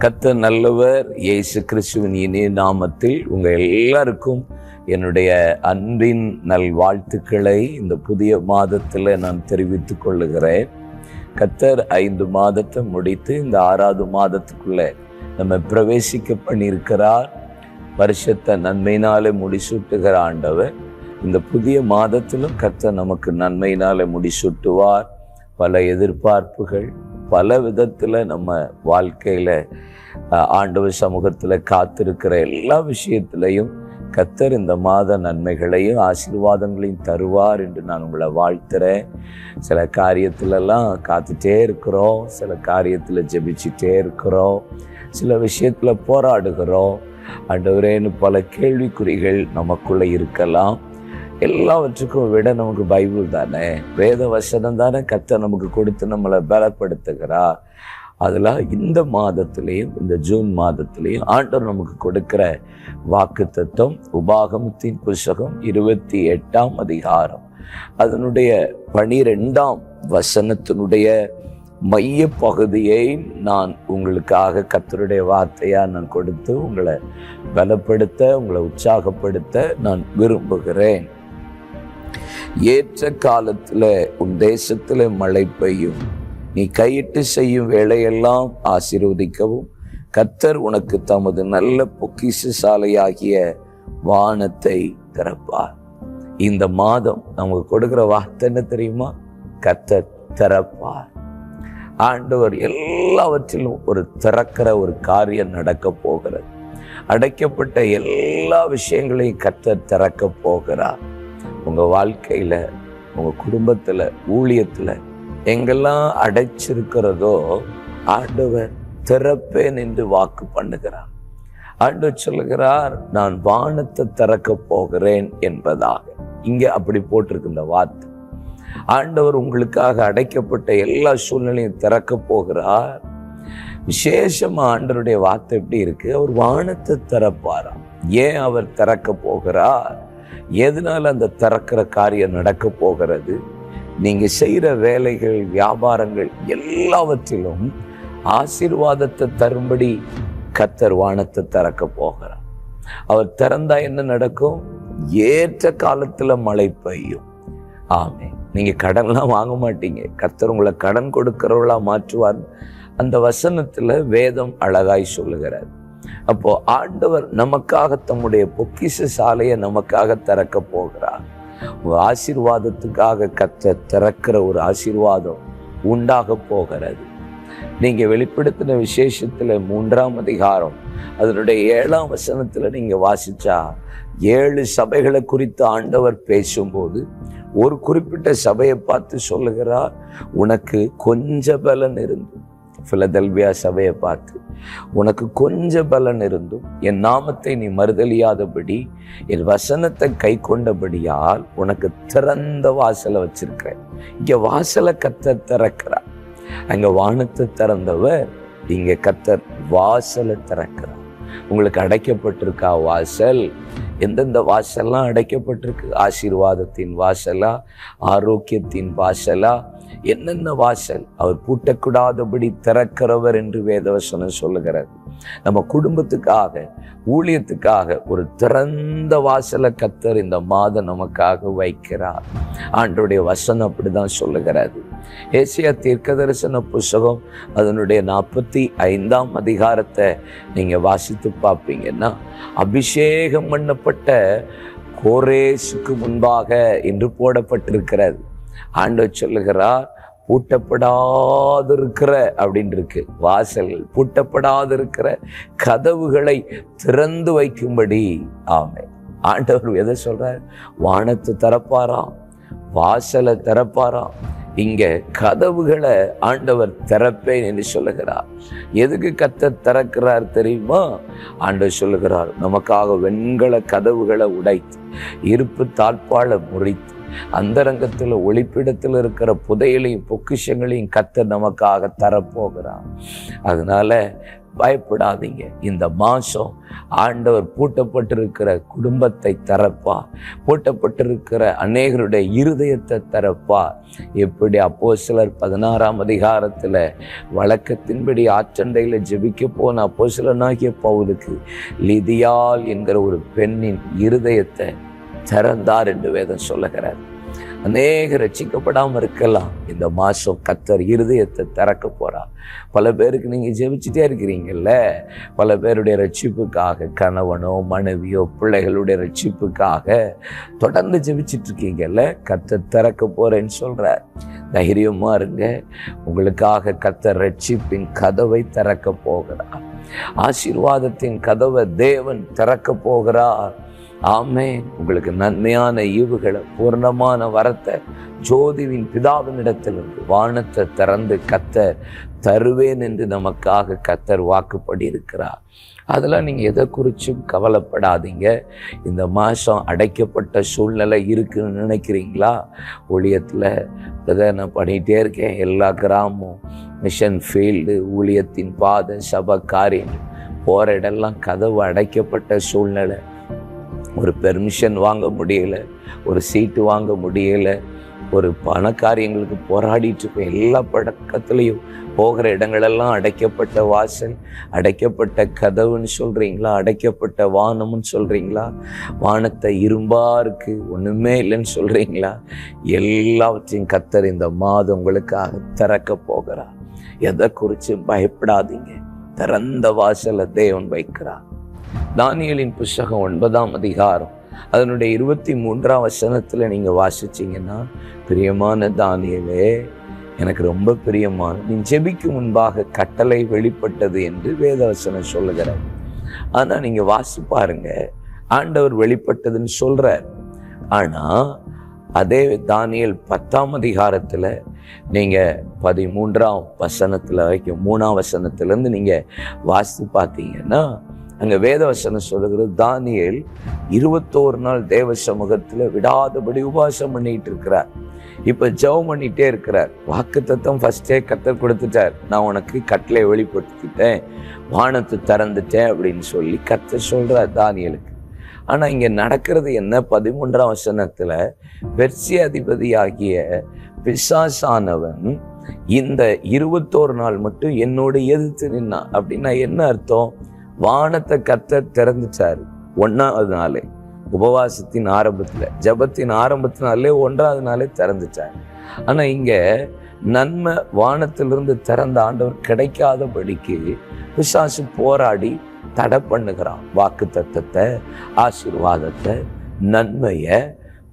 கர்த்தர் நல்லவர். இயேசு கிறிஸ்துவின் இனிய நாமத்தில் உங்கள் எல்லாருக்கும் என்னுடைய அன்பின் நல்வாழ்த்துக்களை இந்த புதிய மாதத்தில் நான் தெரிவித்துக் கொள்ளுகிறேன். கர்த்தர் 5 மாதத்தை முடித்து இந்த 6வது மாதத்துக்குள்ளே நம்ம பிரவேசிக்க பண்ணியிருக்கிறார். வருஷத்தை நன்மையினாலே முடிசூட்டுகிற ஆண்டவர் இந்த புதிய மாதத்திலும் கர்த்தர் நமக்கு நன்மையினாலே முடிசூட்டுவார். பல எதிர்பார்ப்புகள் பல விதத்தில் நம்ம வாழ்க்கையில் ஆண்டவர் சமூகத்தில் காத்திருக்கிற எல்லா விஷயத்திலையும் கர்த்தர் இந்த மாத நன்மைகளையும் ஆசீர்வாதங்களையும் தருவார் என்று நான் உங்களை வாழ்த்துறேன். சில காரியத்திலெல்லாம் காத்துட்டே இருக்கிறோம், சில காரியத்தில் ஜெபிச்சுட்டே இருக்கிறோம், சில விஷயத்தில் போராடுகிறோம். ஆண்டவரேன்னு பல கேள்விக்குறிகள் நமக்குள்ளே இருக்கலாம். எல்லாவற்றுக்கும் விட நமக்கு பைபிள் தானே, வேத வசனம் தானே கர்த்தர் நமக்கு கொடுத்து நம்மளை பலப்படுத்துகிறார். அதில் இந்த மாதத்திலையும் இந்த ஜூன் மாதத்திலையும் ஆண்டவர் நமக்கு கொடுக்கிற வாக்குத்தத்தம் உபாகமத்தின் புஸ்தகம் 28ஆம் அதிகாரம் அதனுடைய 12ஆம் வசனத்தினுடைய மைய பகுதியை நான் உங்களுக்காக கர்த்தருடைய வார்த்தையாக நான் கொடுத்து உங்களை பலப்படுத்த, உங்களை உற்சாகப்படுத்த நான் விரும்புகிறேன். ஏற்ற காலத்தில் உன் தேசத்தில் மழை பெய்யும், நீ கையிட்டு செய்யும் வேலையெல்லாம் ஆசீர்வதிக்கவும் கர்த்தர் உனக்கு தமது நல்ல பொக்கிஷசாலையாகிய வானத்தை திறப்பார். இந்த மாதம் நமக்கு கொடுக்கிற வார்த்தை என்ன தெரியுமா? கர்த்தர் திறப்பார். ஆண்டவர் எல்லாவற்றிலும் ஒரு திறக்கிற ஒரு காரியம் நடக்க போகிறது. அடைக்கப்பட்ட எல்லா விஷயங்களையும் கர்த்தர் திறக்க போகிறார். உங்கள் வாழ்க்கையில், உங்கள் குடும்பத்தில், ஊழியத்தில் எங்கெல்லாம் அடைச்சிருக்கிறதோ ஆண்டவர் திறப்பேன் என்று வாக்கு பண்ணுகிறார். ஆண்டவர் சொல்லுகிறார், நான் வானத்தை திறக்க போகிறேன் என்பதாக. இங்கே அப்படி போட்டிருக்கு இந்த வார்த்தை. ஆண்டவர் உங்களுக்காக அடைக்கப்பட்ட எல்லா சூழ்நிலையும் திறக்க போகிறார். விசேஷமாக ஆண்டவருடைய வார்த்தை எப்படி இருக்கு? அவர் வானத்தை திறப்பாராம். ஏன் அவர் திறக்க போகிறார்? எதனால அந்த திறக்கிற காரியம் நடக்க போகிறது? நீங்க செய்கிற வேலைகள், வியாபாரங்கள் எல்லாவற்றிலும் ஆசீர்வாதத்தை தரும்படி கர்த்தர் வானத்தை திறக்க போகிறார். அவர் திறந்தா என்ன நடக்கும்? ஏற்ற காலத்துல மழை பெய்யும். ஆமே, நீங்க கடன்லாம் வாங்க மாட்டீங்க, கர்த்தர் உங்களை கடன் கொடுக்கிறவர்களா மாற்றுவார். அந்த வசனத்துல வேதம் அழகாய் சொல்லுகிறார். அப்போ ஆண்டவர் நமக்காக தம்முடைய பொக்கிஷ சாலையை நமக்காக திறக்க போகிறார். உங்க ஆசீர்வாதத்துக்காக கர்த்தர் திறக்கிற ஒரு ஆசீர்வாதம் உண்டாக போகிறது. நீங்க வெளிப்படுத்தின விசேஷத்துல 3ஆம் அதிகாரம் அதனுடைய 7ஆம் வசனத்துல நீங்க வாசிச்சா 7 சபைகளை குறித்து ஆண்டவர் பேசும்போது ஒரு குறிப்பிட்ட சபையை பார்த்து சொல்லுகிறார், உனக்கு கொஞ்ச பலன் இருந்தும், பிலதெல்பியா சபையை பார்த்து, உனக்கு கொஞ்ச பலன் இருந்தும் என் நாமத்தை நீ மறுதலியாதபடி என் வசனத்தை கை கொண்டபடியால் உனக்கு திறந்த வாசலை வச்சிருக்கிறேன். இங்க வாசலை கர்த்தர் திறக்கிறார். அங்க வானத்தை திறந்தவர், இங்க கர்த்தர் வாசலை திறக்கிறார். உங்களுக்கு அடைக்கப்பட்டிருக்கா வாசல்? எந்தெந்த வாசல்லாம் அடைக்கப்பட்டிருக்கு? ஆசீர்வாதத்தின் வாசலா, ஆரோக்கியத்தின் வாசலா, என்னென்ன வாசல்? அவர் பூட்டக்கூடாதபடி திறக்கிறவர் என்று வேதவசனம் சொல்லுகிறது. நம்ம குடும்பத்துக்காக, ஊழியத்துக்காக ஒரு திறந்த வாசலை கர்த்தர் இந்த மாதம் நமக்காக வைக்கிறார். ஆண்டவருடைய வசனம் அப்படிதான் சொல்லுகிறது. ஏசாயா தீர்க்கதரிசன புஸ்தகம் அதனுடைய 45ஆம் அதிகாரத்தை நீங்க வாசித்து பார்ப்பீங்கன்னா, அபிஷேகம் பண்ணப்பட்ட கோரேசுக்கு முன்பாக என்று போடப்பட்டிருக்கிறது. ஆண்டவர் சொல்லுகிறார், பூட்டப்படாதிருக்கிற அப்படின்னு இருக்கு வாசல்கள், பூட்டப்படாதிருக்கிற கதவுகளை திறந்து வைக்கும்படி. ஆமே, ஆண்டவர் எதை சொல்றார்? வானத்தை திறப்பாராம், வாசலை திறப்பாராம். இங்க கதவுகளை ஆண்டவர் திறப்பேன் என்று சொல்லுகிறார். எதுக்கு கர்த்தர் திறக்கிறார் தெரியுமா? ஆண்டவர் சொல்லுகிறார், நமக்காக வெண்கல கதவுகளை உடைத்து, இருப்பு தாழ்பாளை முறித்து, அந்தரங்கத்தில் ஒளிப்பிடத்தில் இருக்கிற புதையலையும் பொக்கிஷங்களையும் கர்த்தர் நமக்காக தரப்போகிறார். அதனால பயப்படாதீங்க. இந்த மாசம் ஆண்டவர் பூட்டப்பட்டிருக்கிற குடும்பத்தை திறப்பா, பூட்டப்பட்டிருக்கிற அநேகருடைய இருதயத்தை திறப்பா. எப்படி அப்போஸ்தலர் 16ஆம் அதிகாரத்துல வழக்கத்தின்படி ஆற்றண்டையில ஜெபிக்க போன அப்போஸ்தலனாகிய பவுலுக்கு லிதியாள் என்கிற ஒரு பெண்ணின் இருதயத்தை திறந்தார் என்று வேதம் சொல்லுகிறார். அநேக ரட்சிக்கப்படாமல் இருக்கலாம். இந்த மாதம் கர்த்தர் இருதயத்தை திறக்க போகிறார். பல பேருக்கு நீங்கள் ஜெபிச்சுட்டே இருக்கிறீங்கல்ல, பல பேருடைய ரட்சிப்புக்காக, கணவனோ மனைவியோ பிள்ளைகளுடைய ரட்சிப்புக்காக தொடர்ந்து ஜெபிச்சுட்டு இருக்கீங்கல்ல, கர்த்தர் திறக்க போகிறேன்னு சொல்கிறார். தைரியமாக இருங்க. உங்களுக்காக கர்த்தர் ரட்சிப்பின் கதவை திறக்க போகிறார். ஆசீர்வாதத்தின் கதவை தேவன் திறக்க போகிறார். ஆமென். உங்களுக்கு நன்மையான ஈவுகளை, பூர்ணமான வரத்தை ஜோதிவின் பிதாவினிடத்திலிருந்து வானத்தை திறந்து கர்த்தர் தருவேன் என்று நமக்காக கர்த்தர் வாக்குப்படி இருக்கிறார். அதெல்லாம் நீங்கள் எதை குறிச்சும் கவலைப்படாதீங்க. இந்த மாதம் அடைக்கப்பட்ட சூழ்நிலை இருக்குன்னு நினைக்கிறீங்களா? ஊழியத்தில் இதை நான் பண்ணிகிட்டே இருக்கேன். எல்லா கிராமம், மிஷன் ஃபீல்டு, ஊழியத்தின் பாதை, சபை காரியம் போகிற இடம்லாம் கதவு அடைக்கப்பட்ட சூழ்நிலை. ஒரு பெர்மிஷன் வாங்க முடியலை, ஒரு சீட்டு வாங்க முடியலை, ஒரு பண காரியங்களுக்கு போராடிட்டு இருப்பேன். எல்லா பழக்கத்துலேயும் போகிற இடங்களெல்லாம் அடைக்கப்பட்ட வாசல், அடைக்கப்பட்ட கதவுன்னு சொல்கிறீங்களா? அடைக்கப்பட்ட வானம்னு சொல்கிறீங்களா? வானத்தை இரும்பாக இருக்குது, ஒன்றுமே இல்லைன்னு சொல்கிறீங்களா? எல்லாவற்றையும் கர்த்தர் இந்த மாதம் உங்களுக்காக திறக்க போகிறார். எதை குறித்து பயப்படாதீங்க. திறந்த வாசலை தேவன் வைக்கிறார். தானியேலின் புஸ்தகம் 9ஆம் அதிகாரம் அதனுடைய 23ஆம் வசனத்தில் நீங்கள் வாசிச்சிங்கன்னா, பிரியமான தானியேலே, எனக்கு ரொம்ப பிரியமான நீ ஜெபிக்கு முன்பாக கட்டளை வெளிப்பட்டது என்று வேதவசனம் சொல்லுகிறார். ஆனால் நீங்கள் வாசி பாருங்க, ஆண்டவர் வெளிப்பட்டதுன்னு சொல்கிறார். ஆனால் அதே தானியேல் 10ஆம் அதிகாரத்தில் நீங்கள் 13ஆம் வசனத்தில் வரைக்கும் 3ஆம் வசனத்திலேருந்து நீங்கள் வாசித்து பார்த்தீங்கன்னா, அங்கே வேதவசனம் சொல்லுகிறது, தானியேல் 21 நாள் தேவ சமூகத்தில் விடாதபடி உபவாசம் பண்ணிட்டு இருக்கிறார். இப்போ ஜெபம் பண்ணிகிட்டே இருக்கிறார். வாக்குத்தத்தம் ஃபஸ்ட்டே கர்த்தர் கொடுத்துட்டார். நான் உனக்கு கட்டளை வெளிப்படுத்திட்டேன், வானத்தை திறந்துட்டேன் அப்படின்னு சொல்லி கர்த்தர் சொல்கிறார் தானியேலுக்கு. ஆனால் இங்கே நடக்கிறது என்ன? 13ஆம் வசனத்தில் பெர்சிய அதிபதியாகிய பிசாசானவன் இந்த 21 நாள் மட்டும் என்னோடு எதிர்த்து நின்னான். அப்படின்னா என்ன அர்த்தம்? வானத்தை கர்த்தர் திறந்துச்சாரு 1ஆவது நாளே, உபவாசத்தின் ஆரம்பத்தில், ஜபத்தின் ஆரம்பத்தினாலே 1ஆவது நாளே திறந்துச்சார். ஆனால் இங்கே நன்மை வானத்திலிருந்து திறந்த ஆண்டவர் கிடைக்காதபடிக்கு பிசாசு போராடி தடை பண்ணுகிறான். வாக்கு தத்தத்தை, ஆசீர்வாதத்தை, நன்மையை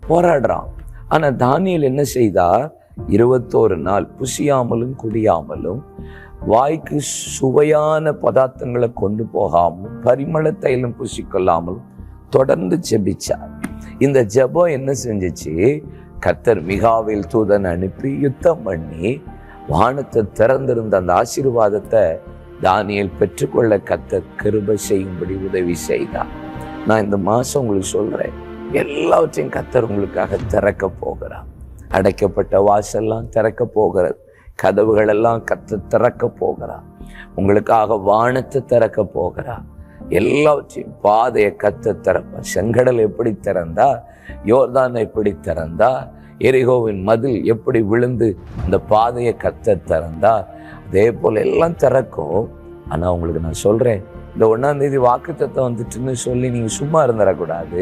போராடுறான். ஆனால் தானியேல் என்ன செய்தார்? 21 நாள் புசியாமலும் குடியாமலும், வாய்க்கு சுவையான பதார்த்தங்களை கொண்டு போகாமல், பரிமள தைலம் பூசிக்கொள்ளாமலும் தொடர்ந்து ஜெபிச்சார். இந்த ஜெபம் என்ன செஞ்சிச்சு? கர்த்தர் மிகாவேல் தூதன் அனுப்பி யுத்தம் பண்ணி வானத்தை திறந்திருந்த அந்த ஆசீர்வாதத்தை தானியேல் பெற்றுக்கொள்ள கர்த்தர் கிருபை செய்யும்படி உதவி செய்தார். நான் இந்த மாதம் உங்களுக்கு சொல்கிறேன், எல்லாவற்றையும் கர்த்தர் உங்களுக்காக திறக்க போகிறார். அடைக்கப்பட்ட வாசல்லாம் திறக்க போகிறது. கதவுகள் எல்லாம் கர்த்தர் திறக்க போகிறார். உங்களுக்காக வானத்தை திறக்க போகிறார். எல்லாவற்றையும் பாதையை கர்த்தர் திறப்பார். செங்கடல் எப்படி திறந்தா, யோர்தான் எப்படி திறந்தா, எரிகோவின் மதில் எப்படி விழுந்து அந்த பாதையை கர்த்தர் திறந்தா, அதே போல் எல்லாம் திறக்கும். ஆனால் உங்களுக்கு நான் சொல்கிறேன், இந்த 1ஆம் தேதி வாக்குத்தத்தம் வந்துட்டுன்னு சொல்லி நீங்கள் சும்மா இருந்துடக்கூடாது.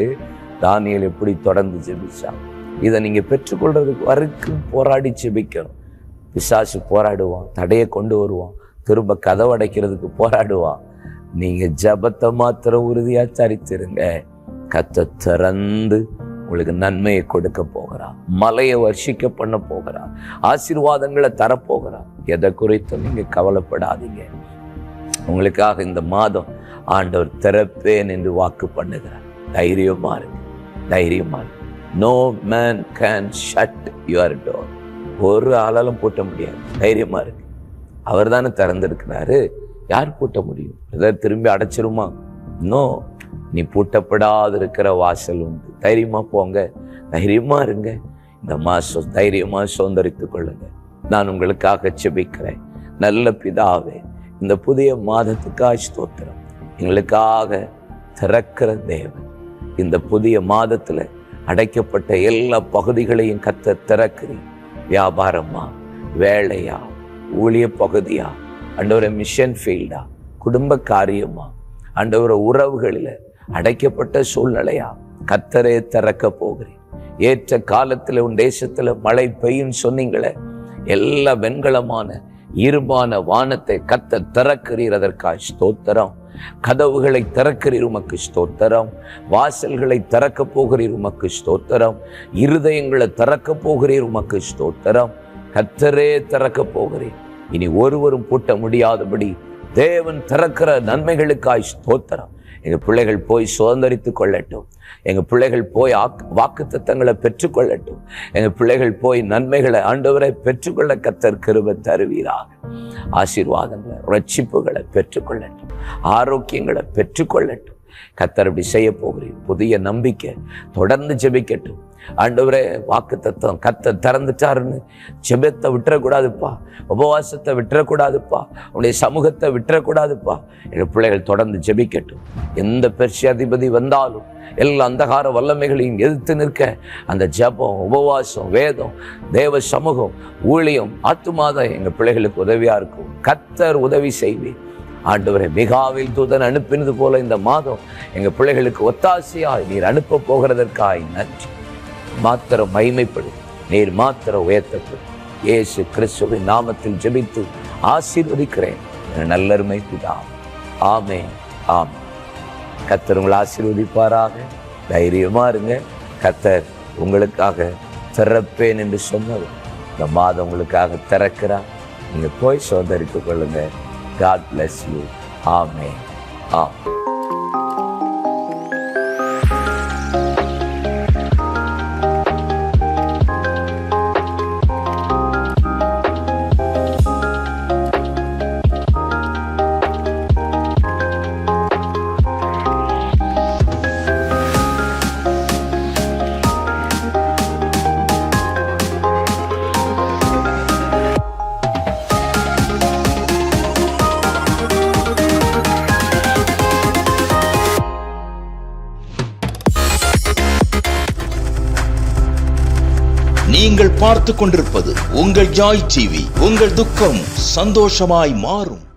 தானியேல் எப்படி தொடர்ந்து ஜெபிச்சான், இதை நீங்கள் பெற்றுக்கொள்றதுக்கு வரைக்கும் போராடி ஜெபிக்கணும். பிசாசு போராடுவான், தடையை கொண்டு வருவான், திரும்ப கதவடைக்கிறதுக்கு போராடுவான். நீங்கள் ஜபத்தை மாத்திரம் உறுதியாக தரித்திருங்க. கர்த்தர் திறந்து உங்களுக்கு நன்மையை கொடுக்க போகிறான், மலையை வர்ஷிக்க பண்ண போகிறான், ஆசீர்வாதங்களை தரப்போகிறான். எதை குறித்தும் நீங்கள் கவலைப்படாதீங்க. உங்களுக்காக இந்த மாதம் ஆண்டவர் திறப்பேன் என்று வாக்கு பண்ணுகிறார். தைரியமா இருக்கு, தைரியமா இருக்கு. No man can shut your door. ஒரு ஆளாலும் பூட்ட முடியாது. தைரியமா இருக்கு. அவர் தானே திறந்திருக்கிறாரு, யார் பூட்ட முடியும்? ஏதாவது திரும்பி அடைச்சிருமா? இன்னும் நீ பூட்டப்படாது இருக்கிற வாசல் உண்டு. தைரியமா போங்க, தைரியமா இருங்க. இந்த மாசம் தைரியமா சுதந்திரித்துக் கொள்ளுங்க. நான் உங்களுக்காக ஜெபிக்கிறேன். நல்ல பிதாவே, இந்த புதிய மாதத்துக்காய் ஸ்தோத்திரம். எங்களுக்காக திறக்கிற தேவன். இந்த புதிய மாதத்துல அடைக்கப்பட்ட எல்லா பகுதிகளையும் கர்த்தர் திறக்கிறீர். வியாபாரமா, வேலையா, ஊழிய பகுதியா, ஆண்டவரே மிஷன் ஃபீல்டா, குடும்ப காரியமா, ஆண்டவரே உறவுகளில் அடைக்கப்பட்ட சூழ்நிலையா, கர்த்தரே திறக்க போகிறேன். ஏற்ற காலத்துல உன் தேசத்துல மழை பெய்யும் சொன்னீங்களே, எல்லா வெண்கலமான இருபான வானத்தை கர்த்தர் திறக்கிறீர். அதற்காக ஸ்தோத்திரம். கதவுகளை திறக்கிறீர், உமக்கு ஸ்தோத்திரம். வாசல்களை திறக்க போகிறீர், உமக்கு ஸ்தோத்திரம். இருதயங்களை திறக்க போகிறீர், உமக்கு ஸ்தோத்திரம். கர்த்தரே திறக்க போகிறேன். இனி ஒருவரும் பூட்ட முடியாதபடி தேவன் திறக்கிற நன்மைகளுக்காய் ஸ்தோத்திரம். எங்க பிள்ளைகள் போய் சுதந்திரித்துக் கொள்ளட்டும். எங்க பிள்ளைகள் போய் வாக்குத்தத்தங்களை பெற்றுக்கொள்ளட்டும். எங்க பிள்ளைகள் போய் நன்மைகளை ஆண்டவரை பெற்றுக்கொள்ள கர்த்தர் கிருபை தருவீராக. ஆசீர்வாதங்களை, ரட்சிப்புகளை பெற்றுக்கொள்ளட்டும். ஆரோக்கியங்களை பெற்றுக்கொள்ளட்டும். கர்த்தர் அப்படி செய்ய போகிறேன். புதிய நம்பிக்கை தொடர்ந்து ஜெபிக்கட்டும். ஆண்டவரே, வாக்குத்தத்தம் கர்த்தர் திறந்துட்டாருன்னு ஜெபத்தை விட்டுறக்கூடாதுப்பா. உபவாசத்தை விட்டுறக்கூடாதுப்பா. உன்னுடைய சமூகத்தை விட்டுறக்கூடாதுப்பா. எங்கள் பிள்ளைகள் தொடர்ந்து ஜெபிக்கட்டும். எந்த பெர்ஷியாதிபதி வந்தாலும் எல்லா அந்தகார வல்லமைகளையும் எதிர்த்து நிற்க அந்த ஜெபம், உபவாசம், வேதம், தேவ சமூகம், ஊழியம், ஆத்துமாதான் எங்கள் பிள்ளைகளுக்கு உதவியா இருக்கும். கர்த்தர் உதவி செய்வேன். ஆண்டவரே, மிகாவில் தூதன் அனுப்பினது போல இந்த மாதம் எங்கள் பிள்ளைகளுக்கு ஒத்தாசையாய் நீர் அனுப்ப போகிறதற்காய் நன்றி. மாத்திரம் மகிமைப்படும், நீர் மாத்திரம் உயர்த்தப்படும். இயேசு கிறிஸ்துவின் நாமத்தில் ஜெபித்து ஆசீர்வதிக்கிறேன். நல்லருமை பிதாவே. ஆமென், ஆமென். கர்த்தர் உங்களை ஆசீர்வதிப்பாராக. தைரியமா இருங்க. கர்த்தர் உங்களுக்காக திறப்பேன் என்று சொன்னவர் இந்த மாதம் உங்களுக்காக திறக்கிறார். நீங்க போய் சுதந்திரித்துக் கொள்ளுங்க. God bless you. Amen. Amen. நீங்கள் பார்த்துக் கொண்டிருப்பது உங்கள் ஜாய் டிவி. உங்கள் துக்கம் சந்தோஷமாய் மாறும்.